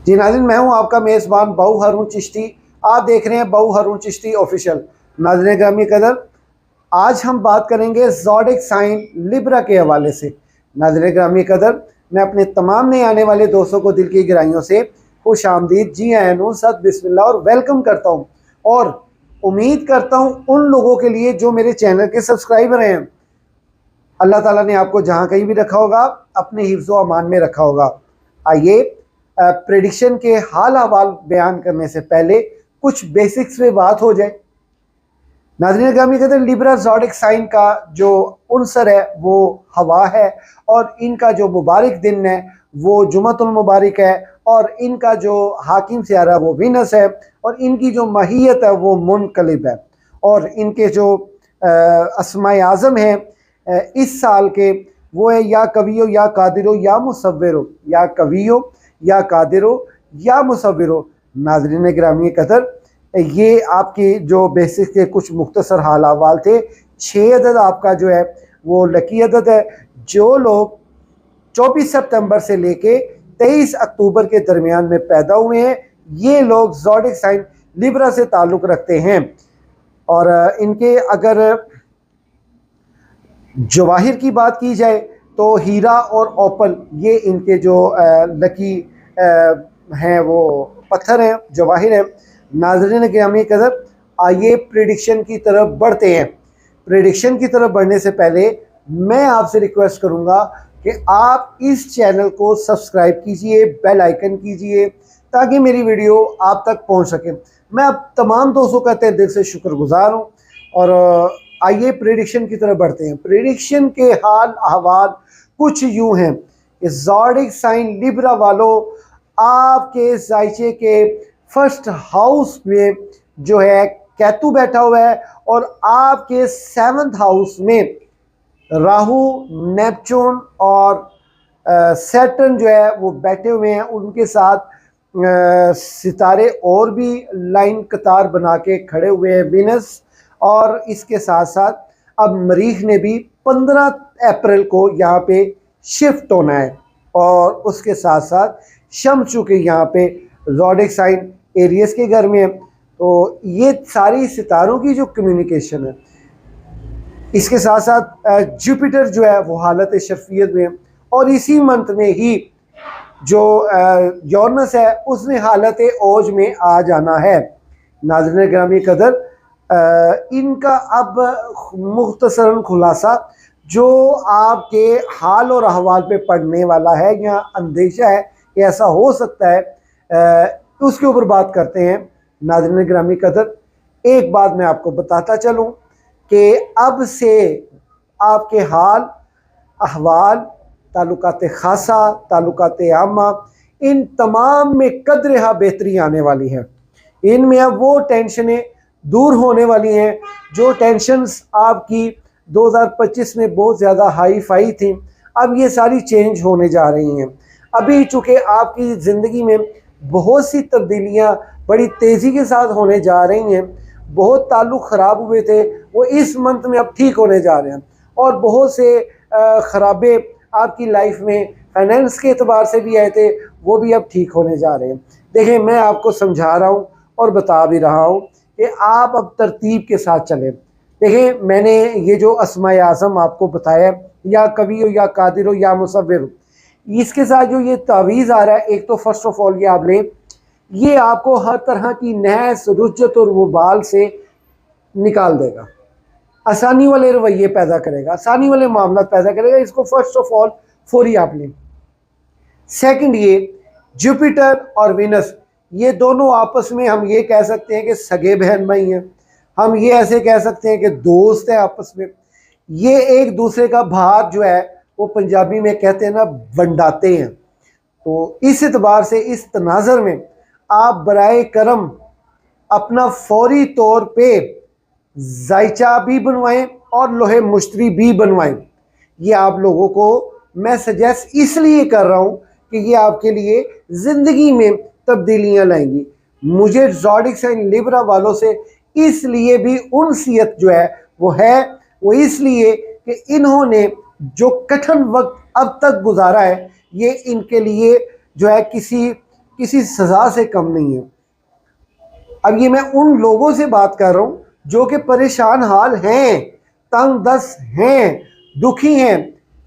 जी नाज़रीन, मैं हूं आपका मेज़बान बाऊ हारून चिश्ती। आप देख रहे हैं बाऊ हारून चिश्ती ऑफिशियल। नाज़रीन ग्रामी कदर, आज हम बात करेंगे ज़ोडिक साइन लिब्रा के हवाले से। नाज़रीन ग्रामी कदर, मैं अपने तमाम नए आने वाले दोस्तों को दिल की गहराइयों से खुश आमदीद, जी आयन, सत बिस्मिल्लाह और वेलकम करता हूँ। और उम्मीद करता हूँ उन लोगों के लिए जो मेरे चैनल के सब्सक्राइबर हैं, अल्लाह ताला ने आपको जहाँ कहीं भी रखा होगा अपने हिफ्ज़ व अमान में रखा होगा। आइए प्रेडिक्शन के हाल अहवाल बयान करने से पहले कुछ बेसिक्स पे बात हो जाए। नाज़रीन ग्रामी कहते हैं लिब्रा ज़ोडिक साइन का जो उनसर है वो हवा है, और इनका जो मुबारक दिन है वो जुमतुल मुबारक है, और इनका जो हाकिम सियारा वो वीनस है, और इनकी जो माहियत है वो मुनकलिब है। और इनके जो अस्माए आज़म हैं इस साल के वो है या कवियो या कादिरो या मुसव्विरो, या कवियो या कादिरो या मुसव्विरो। नाज़रीन गिरामी कदर, ये आपकी जो बेसिक के कुछ मुख्तसर हाल अहवाल थे। 6 अदद आपका जो है वो लकी अदद है। जो लोग 24 सितंबर से लेके 23 अक्टूबर के दरमियान में पैदा हुए हैं, ये लोग ज़ोडिक साइन लिब्रा से ताल्लुक़ रखते हैं। और इनके अगर जवाहिर की बात की जाए तो हीरा और ओपल, ये इनके जो लकी हैं वो पत्थर हैं, जवाहिर हैं। नाज़रीन गिरामी कदर, आइए प्रेडिक्शन की तरफ बढ़ते हैं। प्रेडिक्शन की तरफ बढ़ने से पहले मैं आपसे रिक्वेस्ट करूंगा कि आप इस चैनल को सब्सक्राइब कीजिए, बेल आइकन कीजिए, ताकि मेरी वीडियो आप तक पहुंच सके। मैं अब तमाम दोस्तों का तहे दिल से शुक्रगुजार हूं। और आइए प्रेडिक्शन की तरफ बढ़ते हैं। प्रेडिक्शन के हाल अहवाल कुछ यूं हैं कि ज़ोडिक साइन लिब्रा वालों, आपके जायचे के फर्स्ट हाउस में जो है केतु बैठा हुआ है, और आपके 7th हाउस में राहु, नेपच्यून और सैटर्न जो है वो बैठे हुए हैं। उनके साथ सितारे और भी लाइन कतार बना के खड़े हुए हैं, वीनस। और इसके साथ साथ अब मरीख ने भी 15 अप्रैल को यहाँ पे शिफ्ट होना है, और उसके साथ साथ शम्स चूँकि यहाँ पे ज़ोडिक साइन एरियस के घर में है, तो ये सारी सितारों की जो कम्युनिकेशन है, इसके साथ साथ जुपिटर जो है वो हालत शर्फियत में है। और इसी मंथ में ही जो यूरेनस है उसने हालत ओज में आ जाना है। नाज़रीन गिरामी कदर, इनका अब मुख्तसरन खुलासा जो आपके हाल और अहवाल पे पढ़ने वाला है या अंदेशा है कि ऐसा हो सकता है, उसके ऊपर बात करते हैं। नाज़रीन गिरामी कदर, एक बात मैं आपको बताता चलूं कि अब से आपके हाल अहवाल, ताल्लुकात खासा, ताल्लुकात आमा, इन तमाम में कदर बेहतरी आने वाली है। इनमें अब वो टेंशनें दूर होने वाली हैं जो टेंशन्स आपकी 2025 में बहुत ज़्यादा हाई फाई थी। अब ये सारी चेंज होने जा रही हैं। अभी चूँकि आपकी ज़िंदगी में बहुत सी तब्दीलियाँ बड़ी तेज़ी के साथ होने जा रही हैं। बहुत ताल्लुक़ ख़राब हुए थे वो इस मंथ में अब ठीक होने जा रहे हैं, और बहुत से ख़राबे आपकी लाइफ में फाइनेंस के एतबार से भी आए थे, वो भी अब ठीक होने जा रहे हैं। देखें, मैं आपको समझा रहा हूँ और बता भी रहा हूँ कि आप अब तरतीब के साथ चलें। देखें, मैंने ये जो अस्माए आज़म आपको बताया, या कवि हो या कादिर हो या मुसव्विर हो, इसके साथ जो ये तावीज़ आ रहा है, एक तो फर्स्ट ऑफ ऑल ये आप लें, ये आपको हर तरह की नहस, रुज्जत और वबाल से निकाल देगा, आसानी वाले रवैये पैदा करेगा, आसानी वाले मामला पैदा करेगा। इसको फर्स्ट ऑफ ऑल फौरी आप लें। सेकंड, ये जुपिटर और वीनस, ये दोनों आपस में हम ये कह सकते हैं कि सगे बहन भाई हैं। हम ये ऐसे कह सकते हैं कि दोस्त हैं आपस में। ये एक दूसरे का भार जो है वो पंजाबी में कहते हैं ना, वंडाते हैं। तो इस एतबार से इस तनाज़र में आप बराए करम अपना फौरी तौर पे जायचा भी बनवाएं और लोहे मुश्तरी भी बनवाएं। ये आप लोगों को मैं सजेस्ट इसलिए कर रहा हूँ कि ये आपके लिए ज़िंदगी में तब्दीलियाँ लाएंगी। मुझे ज़ोडिक साइन लिब्रा वालों से इसलिए भी उनसियत जो है वो इसलिए कि इन्होंने जो कठिन वक्त अब तक गुजारा है, ये इनके लिए जो है किसी किसी सज़ा से कम नहीं है। अब ये मैं उन लोगों से बात कर रहा हूँ जो कि परेशान हाल हैं, तंग दस्त हैं, दुखी हैं।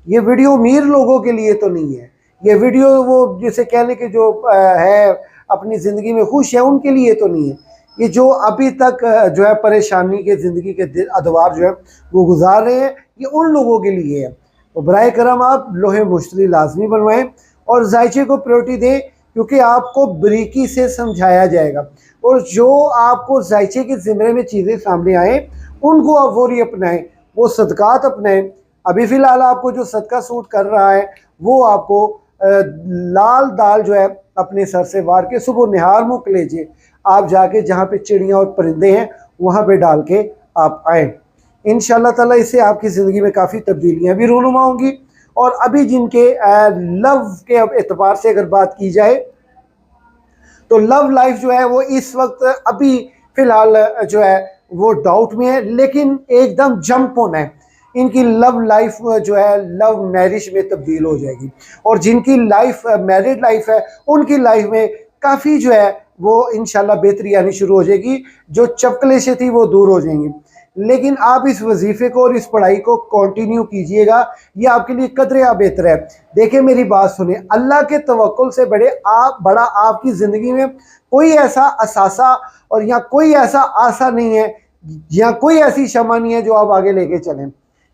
ये वीडियो अमीर लोगों के लिए तो नहीं है, ये वीडियो वो जिसे कहने के जो है अपनी ज़िंदगी में खुश है उनके लिए तो नहीं है। ये जो अभी तक जो है परेशानी के ज़िंदगी के अदवार जो है वो गुजार रहे हैं, ये उन लोगों के लिए है। तो बराए करम आप लोहे मुश्तरी लाजमी बनवाएं और जायचे को प्रायोरिटी दें, क्योंकि आपको बारीकी से समझाया जाएगा और जो आपको जायचे के ज़िम्मे में चीज़ें सामने आए उनको आप वोरी अपनाएं, वो सदकात अपनाएं। अभी फ़िलहाल आपको जो सदका सूट कर रहा है वो आपको लाल दाल जो है अपने सर से वार के सुबह निहार मुँह लीजिए, आप जाके जहाँ पे चिड़ियाँ और परिंदे हैं वहाँ पे डाल के आप आए। इंशाअल्लाह ताला इससे आपकी ज़िंदगी में काफ़ी तब्दीलियाँ भी रूनुमा होंगी। और अभी जिनके लव के एतबार से अगर बात की जाए तो लव लाइफ जो है वो इस वक्त अभी फ़िलहाल जो है वो डाउट में है, लेकिन एकदम जंप होना है। इनकी लव लाइफ जो है लव मैरिज में तब्दील हो जाएगी और जिनकी लाइफ मैरिड लाइफ है उनकी लाइफ में काफ़ी जो है वो इंशाल्लाह बेहतरी आनी शुरू हो जाएगी, जो चपकलेशें थी वो दूर हो जाएंगी। लेकिन आप इस वजीफ़े को और इस पढ़ाई को कंटिन्यू कीजिएगा, ये आपके लिए कदरे बेहतर है। देखिए मेरी बात सुने, अल्लाह के तवक्कुल से बड़ा आपकी ज़िंदगी में कोई ऐसा असासा और यहाँ कोई ऐसा आशा नहीं है, यहाँ कोई ऐसी क्षमा नहीं है जो आप आगे लेके चलें।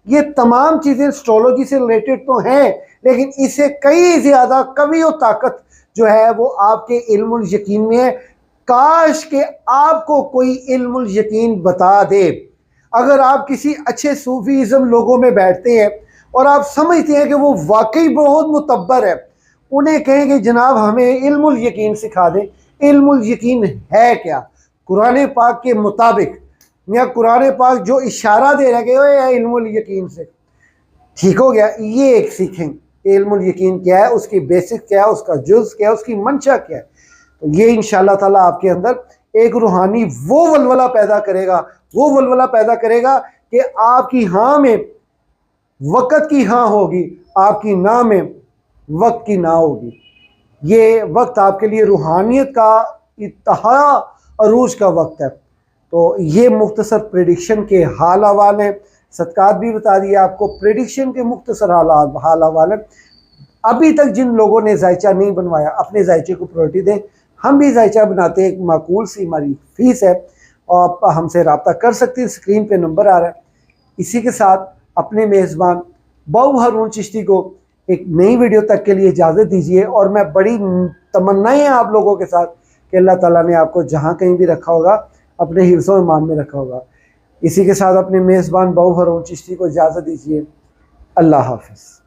ये तमाम चीज़ें एस्ट्रोलॉजी से रिलेटेड तो हैं, लेकिन इससे कई ज़्यादा कवी और ताकत जो है वो आपके इल्मुल यकीन में है। काश के आपको कोई इल्मुल यकीन बता दे। अगर आप किसी अच्छे सूफीज़म लोगों में बैठते हैं और आप समझते हैं कि वो वाकई बहुत मुतब्बर है, उन्हें कहेंगे जनाब हमें इल्मुल यकीन सिखा दें। इल्मुल यकीन है क्या? कुरान पाक के मुताबिक या कुरान पाक जो इशारा दे रहे हैं इल्मुल यकीन से, ठीक हो गया। ये एक सीखें इल्मुल यकीन क्या है, उसकी बेसिक क्या है, उसका जुज़ क्या है, उसकी मंशा क्या है। तो ये इंशाअल्लाह ताला आपके अंदर एक रूहानी वो वलवला पैदा करेगा कि आपकी हाँ में वक़्त की हाँ होगी, आपकी ना में वक्त की ना होगी। ये वक्त आपके लिए रूहानियत का इंतहा अरूज का वक्त है। तो ये मुख्तसर प्रेडिक्शन के हाल हवाल हैं, सदकात भी बता दिए आपको, प्रेडिक्शन के मुख्तसर हाल हवाल हैं। अभी तक जिन लोगों ने जायचा नहीं बनवाया अपने जायचे को प्रायोरिटी दें। हम भी जायचा बनाते हैं, एक माकूल सी हमारी फ़ीस है और आप हमसे रब्ता कर सकते हैं, स्क्रीन पे नंबर आ रहा है। इसी के साथ अपने मेज़बान बाऊ हारून चिश्ती को एक नई वीडियो तक के लिए इजाज़त दीजिए और मैं बड़ी तमन्नाएं हैं आप लोगों के साथ कि अल्लाह ताला ने आपको जहाँ कहीं भी रखा होगा अपने हिफ्ज़ो ईमान में रखा होगा। इसी के साथ अपने मेज़बान बाऊ हारून चिश्ती को इजाज़त दीजिए। अल्लाह हाफ़िज़।